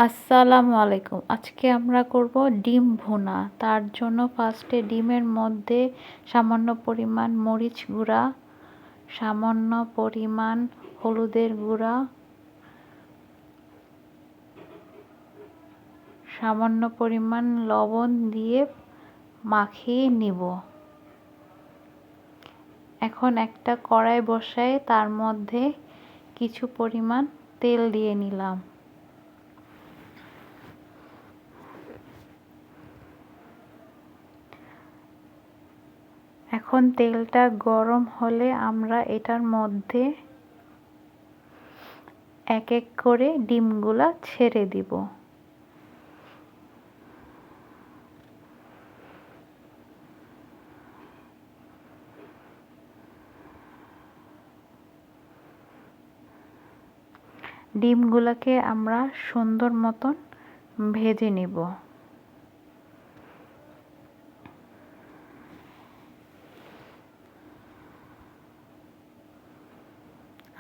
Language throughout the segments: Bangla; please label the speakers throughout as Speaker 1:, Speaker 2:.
Speaker 1: আসসালামু আলাইকুম। আজকে আমরা করব ডিম ভুনা। তার জন্য ফার্স্টে ডিমের মধ্যে সামান্য পরিমাণ মরিচ গুঁড়া, সামান্য পরিমাণ হলুদের গুঁড়া, সামান্য পরিমাণ লবণ দিয়ে মাখিয়ে নিব। এখন একটা কড়াই বসায় তার মধ্যে কিছু পরিমাণ তেল দিয়ে নিলাম। এখন তেলটা গরম হলে আমরা এটার মধ্যে এক এক করে ডিমগুলা ছেড়ে দিব। ডিমগুলাকে আমরা সুন্দর মতন ভেজে নিব।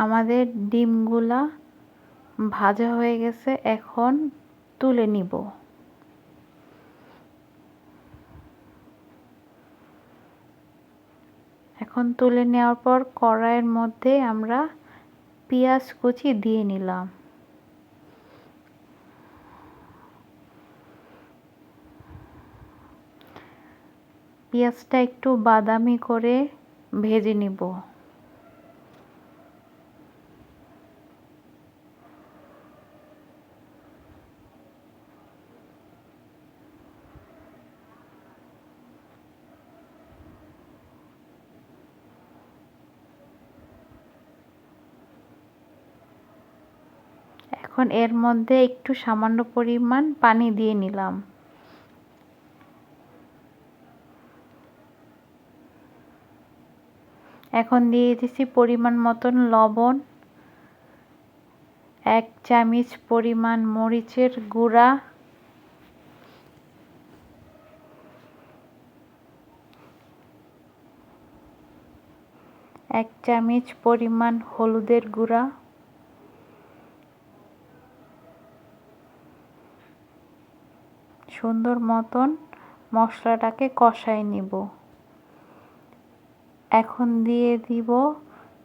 Speaker 1: আমাদের ডিমগুলা ভাজা হয়ে গেছে, এখন তুলে নিব। এখন তুলে নেওয়ার পর কড়াইয়ের মধ্যে আমরা পেঁয়াজ কুচি দিয়ে নিলাম। পেঁয়াজটা একটু বাদামি করে ভেজে নিব। এখন এর মধ্যে একটু সামান্য পরিমাণ পানি দিয়ে নিলাম। এখন দিয়ে দিচ্ছি পরিমাণ মতন লবণ, 1 চামচ পরিমাণ মরিচের গুঁড়া, 1 চামচ পরিমাণ হলুদের গুঁড়া, সুন্দর মতন মশলাটাকে কষাই নিব। এখন দিয়ে দিব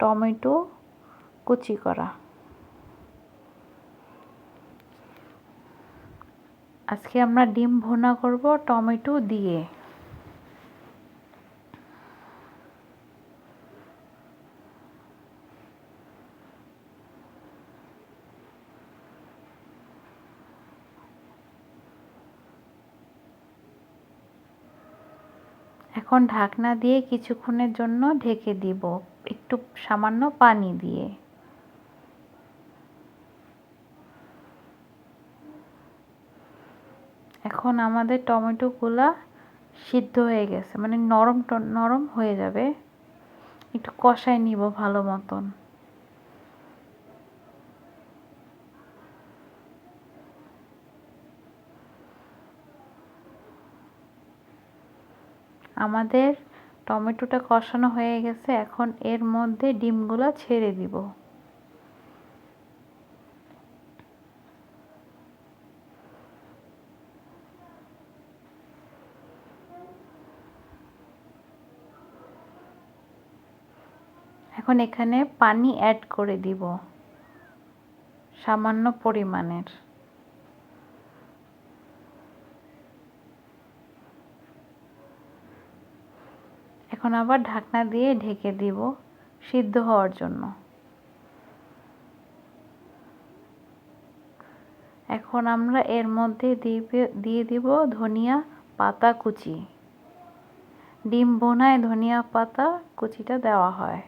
Speaker 1: টমেটো কুচি করা। আজকে আমরা ডিম ভুনা করব টমেটো দিয়ে। এখন ঢাকনা দিয়ে কিছুক্ষণের জন্য ঢেকে দিব, একটু সামান্য পানি দিয়ে। এখন আমাদের টমেটোগুলা সিদ্ধ হয়ে গেছে, মানে নরম হয়ে যাবে। একটু কষাই নিব ভালো মতন। আমাদের টমেটোটা কষানো হয়ে গেছে, এখন এর মধ্যে ডিমগুলা ছেড়ে দিব। এখন এখানে পানি অ্যাড করে দিব সামান্য পরিমাণের। এখন আবার ঢাকনা দিয়ে ঢেকে দিব সিদ্ধ হওয়ার জন্য। এখন আমরা এর মধ্যে দিয়ে দিব ধনিয়া পাতা কুচি। ডিম ভুনায় ধনিয়া পাতা কুচিটা দেওয়া হয়।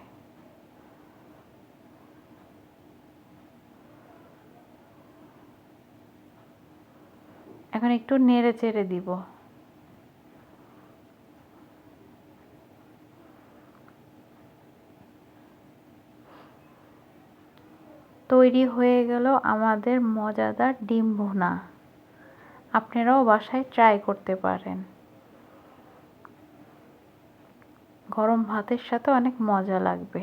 Speaker 1: এখন একটু নেড়ে চেড়ে দিব। তৈরি হয়ে গেল আমাদের মজাদার ডিম ভুনা। আপনারাও বাসায় ট্রাই করতে পারেন। গরম ভাতের সাথে অনেক মজা লাগবে।